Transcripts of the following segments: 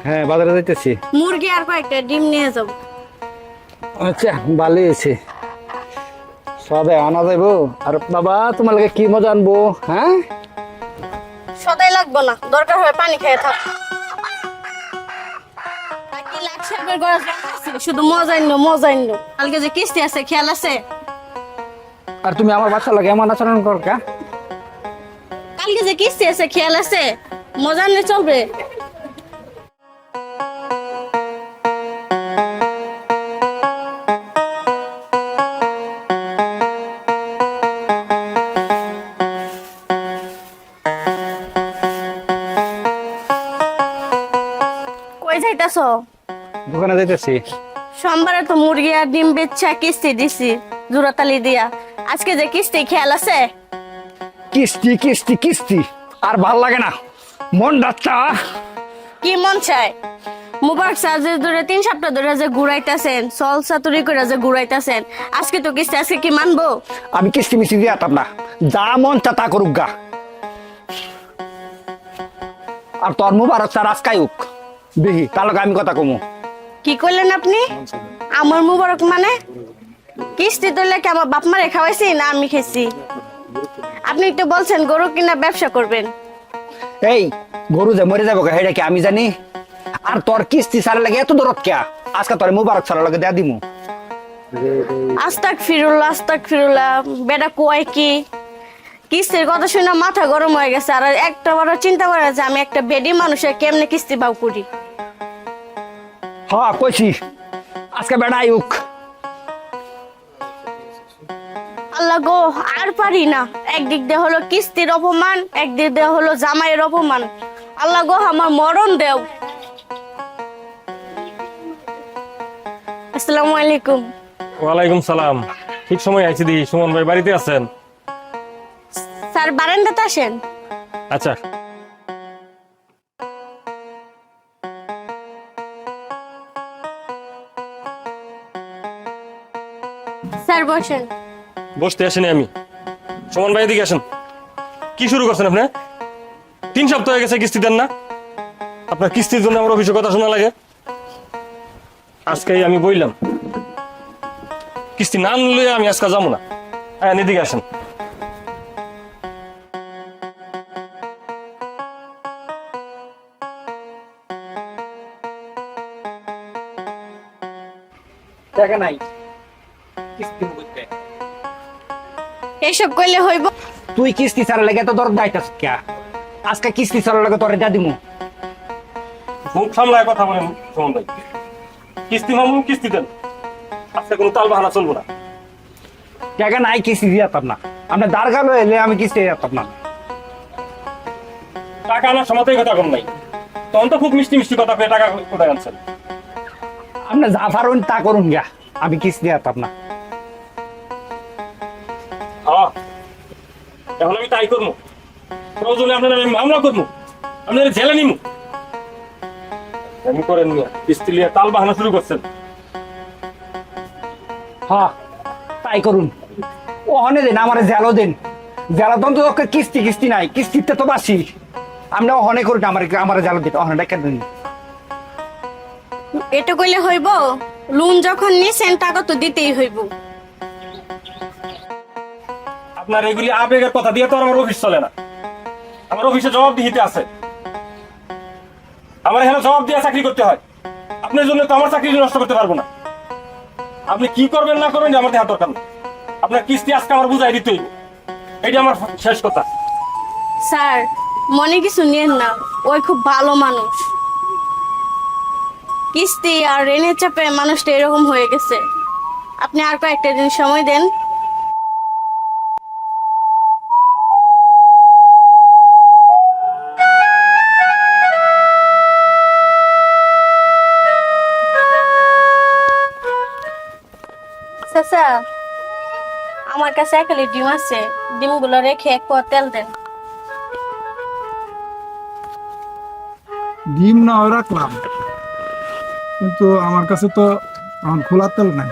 হ্যাঁ বাজারে যাইতেছি। মুরগি আর কয়েকটা ডিম নিয়ে যাব। আচ্ছা ভালো হয়েছে, সবে আনা যাইবো। আর বাবা তোমার লাগে কি মজা আনবো? হ্যাঁ সদাই লাগবো না, দরকার হয় পানি খেয়ে থাক। আর কি লাগছে আমার গড়া আছে, শুধু মজাই নো। কালকে যে কিস্তি আছে খেয়াল আছে? আর তুমি আমার বাচ্চা লাগে এমন আচরণ কর কা? কালকে যে কিস্তি আছে খেয়াল আছে? মজা নিয়ে চলবে। কই যাইতাছ? দোকানে যাইতেছি। সোমবারে তো মুরগি আর ডিম বেচা কিস্তি দিছি জোড়াতালি দিয়া। আজকে যে কিস্তি খেয়াল আছে? কিস্তি কিস্তি কিস্তি আর ভাল লাগে না, মন ডাক্তা। কি মন চায়? মুবারক সাজে ধরে 3 সপ্তাহ ধরে যে ঘুরাইতাছেন, সল সাতুরি করে যে ঘুরাইতাছেন, আজকে তো কিস্তি, আজকে কি মানবো? আমি কিস্তি মিস্তি দিয়ে আতাম না, যা মন তা করুক গা। আর তোর মুবারক স্যার আজকাই উক দেখি তার লগে আমি কথা কমু। কি করলেন আপনি? আমার মুবারক মানে? কিস্তি তুললে কি আমার বাপ মারে খাওয়াইছি না আমি খেয়েছি? আপনি একটু বলছেন গরু কিনা ব্যবসা করবেন। এই গরু যে মরে যাবো হেটা কি আমি জানি? আর তোর কিস্তি সারা লাগে এত দরদ কে? আজকে তোর মুবারক সারা লাগে দেয়া দিমু। আস্তাক ফিরুল্লাহ বেটা কয় কি? কিস্তির কথা শুনে মাথা গরম হয়ে গেছে। আর একটা বড় চিন্তা করে যে আমি একটা বেডি মানুষের কেমনে কিস্তি বাউ করি। হ্যাঁ কইছি আজকে বেড়া আইউক। আল্লাহ গো আর পারি না, একদিক দিয়ে হলো কিস্তির অপমান, একদিক দিয়ে হলো জামাইয়ের অপমান। আল্লাহ গো আমার মরণ দেও। আসসালামু আলাইকুম। ওয়ালাইকুম সালাম। ঠিক সময় আইছি দি, সুমন ভাই বাড়িতে আছেন? স্যার বারান্দাতে আসেন। আচ্ছা। স্যার বসেন। বসতে আসেনি আমি। সুমন ভাই এদিকে আসেন। কি শুরু করছেন আপনি? 3 সপ্তাহ হয়ে গেছে কিস্তি দেন না। আপনার কিস্তির জন্য আমার অফিসে কথা শোনা লাগে। আজকেই আমি বললাম কিস্তি না নিলে আমি আজকে যাবো না। হ্যাঁ এদিকে আসেন। টাকা নাই কিস্তি করতে। এসব কইলে হইব? তুই কিস্তি সারা লাগে এত দরদ দাইতাছ কে? আজকে কিস্তি সারা লাগে তোরে দেয়া দিমু। মুখ সামলায় কথা বলেন সুমন ভাই। কিস্তি মামুন কিস্তি দেন, আজকে কোনো তাল বাহানা চলবো না। টাকা নাই কিস্তি দিয়ে আতাম না, আপনি দাঁড় এলে আমি কিস্তি দিয়ে আতাম না। টাকা আনার সময়তেই কথা কম নাই, তখন তো খুব মিষ্টি মিষ্টি কথা পেয়ে টাকা কোথায় আনছেন? আপনি যা পারুন তা করুন গা, আমি কিস্তি দিয়ে আতাম না। হ্যাঁ এখন আমি তাই করবো। প্রয়োজনে আপনার আমি মামলা করবো, আপনার জেলে নিমু। এমনি করেন মিয়া, কিস্তি নিয়ে তাল বাহানা শুরু করছেন। হ্যাঁ তাই করুন। ও হনে দেন আমার জেলও দেন, জেলা তো তোকে কিস্তি কিস্তি নাই, কিস্তিতে তো বাসি। আমরা হনে করুন আমার জেলা দিতে অহনে ডাকা দিন। এটা কইলে হইব? লোন যখন নিছেন টাকা তো দিতেই হইব। আপনার এগুলি আবেগের কথা দিয়ে তো আর আমার অফিস চলে না। আমার অফিসে জবাবদিহিতে আছে, আমার এখানে জবাব দিয়ে চাকরি করতে হয়। আপনার জন্য তো আমার চাকরি নষ্ট করতে পারবো না। আপনি কি করবেন না করবেন আমার দেখার দরকার না। আপনার কিস্তি আজকে আমার বুঝাই দিতে হইব, এইটা আমার শেষ কথা। স্যার মনে কিছু নিয়েন না, ওই খুব ভালো মানুষ। কিস্তি আর ঋণের চাপে মানুষটা এরকম হয়ে গেছে। আপনি আর কয়েকটা দিন সময় দেন। চাচা আমার কাছে 1 লিটার ডিম আছে, ডিমগুলো রেখে 1 পোয়া তেল দেন। ডিম না হয় রাখলাম, কিন্তু আমার কাছে তো এখন খোলা তেল নাই।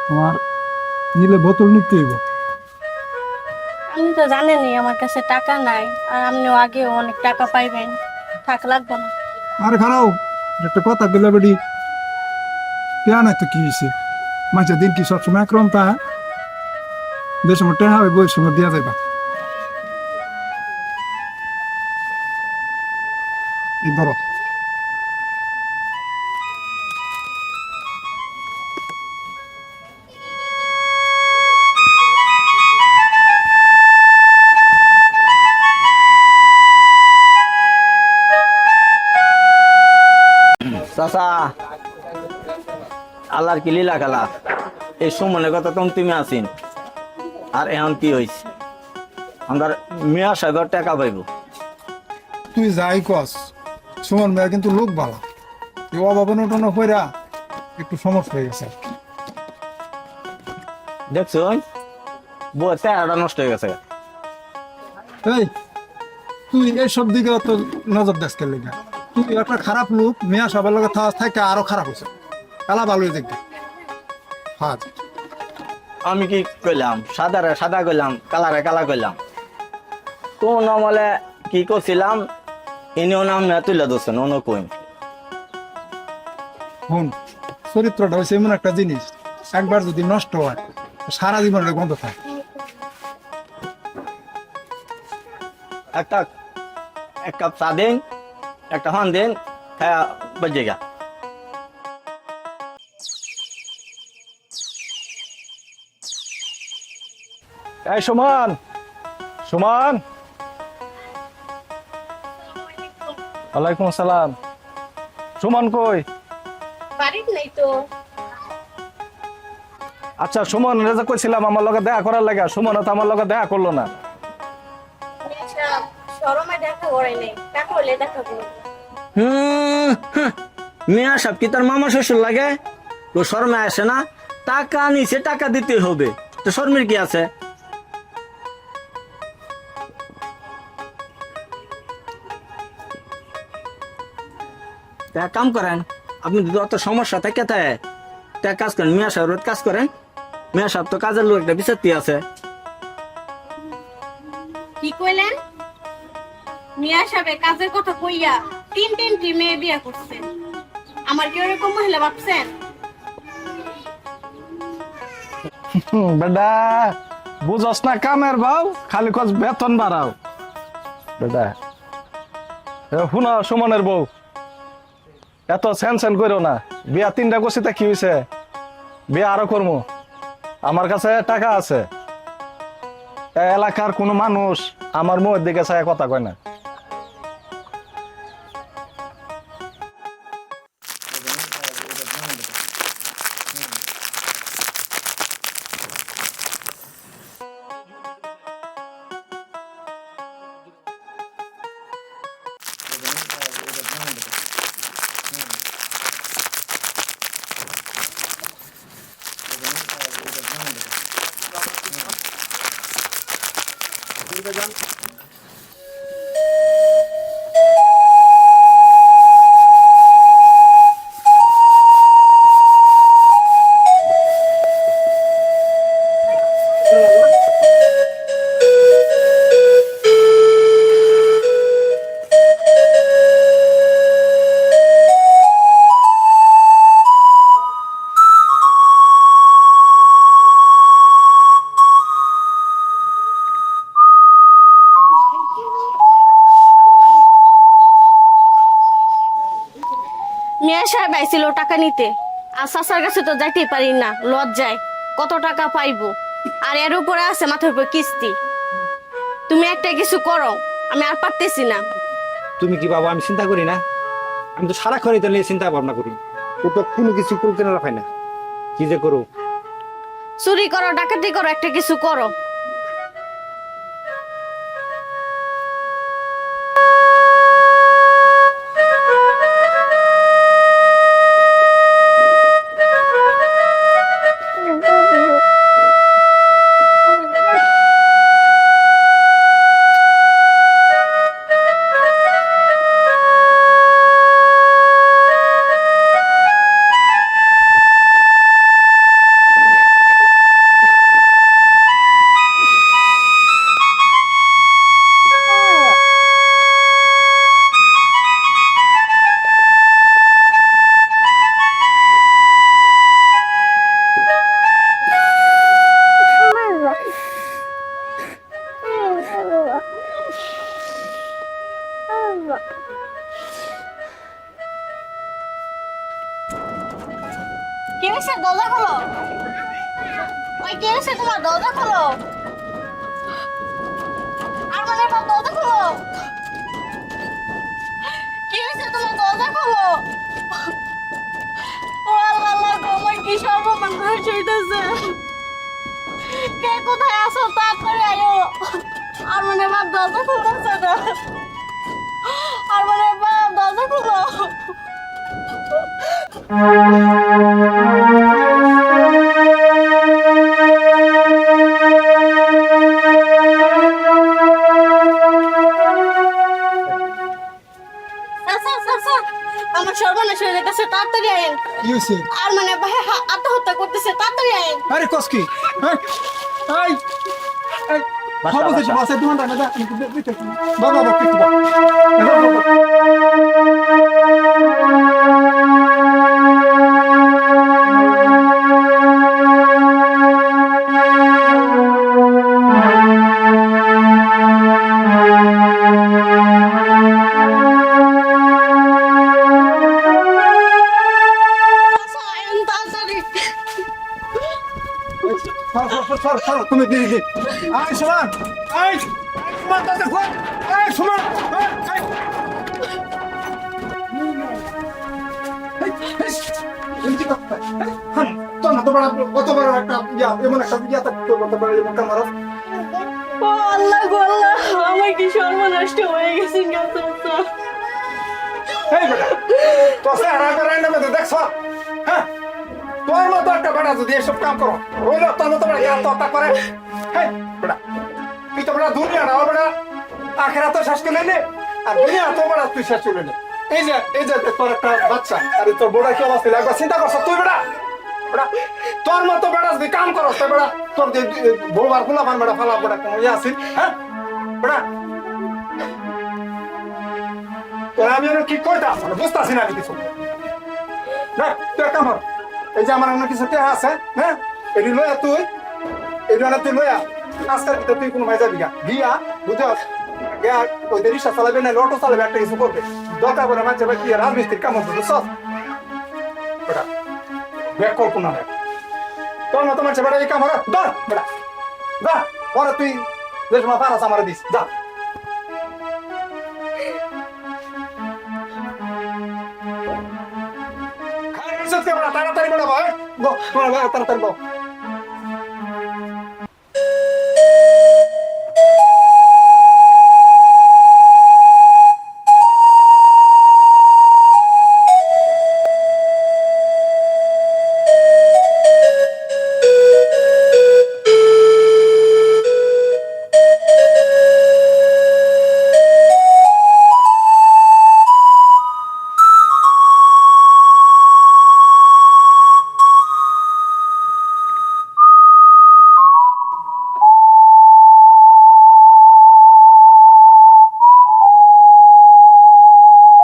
তোমার নিলে বোতল নিতে হইব। আপনি তো জানেনই আমার কাছে টাকা নাই, আর আপনিও আগে অনেক টাকা পাইবেন, থাক লাগবে না। আরে খারাও একটা কথা বলে বেডি টেয়া নাই তো কি হয়েছে মাঝে দিন কি সবসময় একরম তা যে সময় টেয়া হবে বই সময় দিয়া যাইবা এই ধরো চাচা আল্লাহর কি লীলা খেলা এই সুমনের কথা তখন তুমি আসিন আর এখন কি হয়েছে আমরা মিয়া সাহেবের টাকা পাইব তুই যাই কস সুমন ভাইয়া কিন্তু লোক ভালো এই অভাবন উঠানো হইরা একটু সমস্যা হয়ে গেছে দেখছো বউ চেহারাটা নষ্ট হয়ে গেছে এই তুই এইসব দিকে তো নজর দেশ কে লেগে তুই একটা খারাপ লোক মেয়া সবার লগে থাকে আরো খারাপ হয়েছে কালা ভালো হয়ে দেখবি হ্যাঁ আমি কি কইলাম সাদারে সাদা কইলাম কালারে কালা কইলাম কোন আমলে কি করছিলাম ইনিও নাম না তুলে দোষেন অন্য কইন হুন চরিত্রটা হয়েছে এমন একটা জিনিস একবার যদি নষ্ট হয় সারা জীবনের গন্ধ থাকে একটা এক কাপ চা দিন একটা হান দিন হ্যাঁ বাজে গা এই সুমন সুমন ওয়ালাইকুম আসসালাম সুমন কই বাড়িতে নেই তো। আচ্ছা সুমন রেজা কইছিলাম আমার লগে দেখা করার লাগা সুমন তো আমার লগে দেখা করলো না শরমে দেখা করে নেই, দেখা হলে দেখা করবো। মিয়া সাহেব কি তার মামা শ্বশুর লাগে তো শর্মে আসে না টাকা নিচে টাকা দিতে হবে তো শর্মের কি আছে এক কাম করেন আপনি যদি অত সমস্যা থাকে তা কাজ করেন মিয়া সাহেব কাজ করেন মিয়া সাহেব তো কাজের লোক একটা বিচারতি আছে কি কইলেন? মিয়া সাহেব কাজের কথা কইয়া তিনটি মেয়ে বিয়ে করছেন, আমার কি ওরকম মহিলা ভাবছেন? বেটা বুঝস না কামের ভাও খালি কস বেতন বাড়াও বেটা শুনো সুমনের বউ এত সেন করো না বিয়া 3টা করছি তা কি হয়েছে বিয়া আরো করবো আমার কাছে টাকা আছে এই এলাকার কোনো মানুষ আমার মুখের দিকে চায় কথা কয় না মিয়া সাহেব আইছিল টাকা নিতে, আর চাচার কাছে তো যাইতে পারি না, লজ্জায়। কত টাকা পাইবো, আর এর উপরে আছে মাথার উপর কিস্তি। তুমি একটা কিছু করো, আমি আর পারতেছি না। তুমি কি বাবা আমি চিন্তা করি না আমি তো সারাক্ষণ এটা নিয়ে চিন্তা ভাবনা করি ও তো কোনো কিছু করতে না রাখাই না কি যে করো চুরি করো, ডাকাতি করো, একটা কিছু করো। ওই কে এসে তোমার দরজা খোলো। আরমানের বাপ দরজা খোলো। কে এসে তোমার দরজা খোলো। ও আল্লাহ আল্লাহ গো, আমার কি সর্বনাশ হইতেছে। কে কোথায় আছো তাড়াতাড়ি আয়ো। আরমানের বাপ দরজা খুলতেছে না। আরমানের বাপ দরজা খুলো। আমার সর্বনাশ হয়ে যেতেছে, তাড়াতাড়ি আইন। কি হয়েছে? আর মানে ভাই আত্মহত্যা করতেছে, তাড়াতাড়ি আইন। আরে কস কি? হ্যাঁ এই এই বাসা, খবর বাসা। বাসে তোমার না বাবা বাবা কি আচ্ছা, আইন তাড়াতাড়ি। সর তুমি দিদি দি আই সমান আই সমান তাতে খোঁজ আই সমান আই তো না তো বড় কত বড় একটা এমন একটা কত বড় এমন কামার ও আল্লাহ গো আল্লাহ, আমার কি সর্বনাশ হয়ে গেছে গেছে। এই বেটা তো সে হারা করে না মধ্যে দেখছ হ্যাঁ তোর মতো একটা বেটা যদি এসব কাম করো রইল তোর মতো বেটা আত্মহত্যা করে হেই বেটা তুই তো বেটা দুনিয়া না বেটা আখেরা তো শেষ করে নে আর দুনিয়া তো বেটা তুই শেষ করে নে এই যে তোর একটা বাচ্চা আরে তোর বড় কি অবস্থা লাগবে চিন্তা করছ তুই বেটা বেটা তোর মতো বেটা যদি কাম করস তো বেটা তোর যে বড় আর ফুলা পান বেটা ফালা বেটা কোন ইয়ে আছে হ্যাঁ বেটা তোরা আমি আর কি কইতা মানে বুঝতাছি না আমি কিছু না তুই এক কাম কর এই যে আমার অন্য কিছু টেহা আছে হ্যাঁ এটি লয়া তুই এই জন্য তুই লয়া আজকাল ভিতরে তুই কোনো মাই যাবি গিয়া বুঝাস গিয়া ওই যে রিক্সা চালাবে না অটো চালাবে একটা কিছু করবে দরকার পরে মাঝে কি রাজমিস্ত্রির কাম হচ্ছে বুঝছস বেটা ব্যাক কল্পনা নেই তোর মতো মাঝে বেটা এই কাম হরে ধর বেটা যা পরে তুই যে সময় পারাস আমার দিস যা তাড়াতাড়ি বেড়াবো হ্যাঁ তাড়াতাড়ি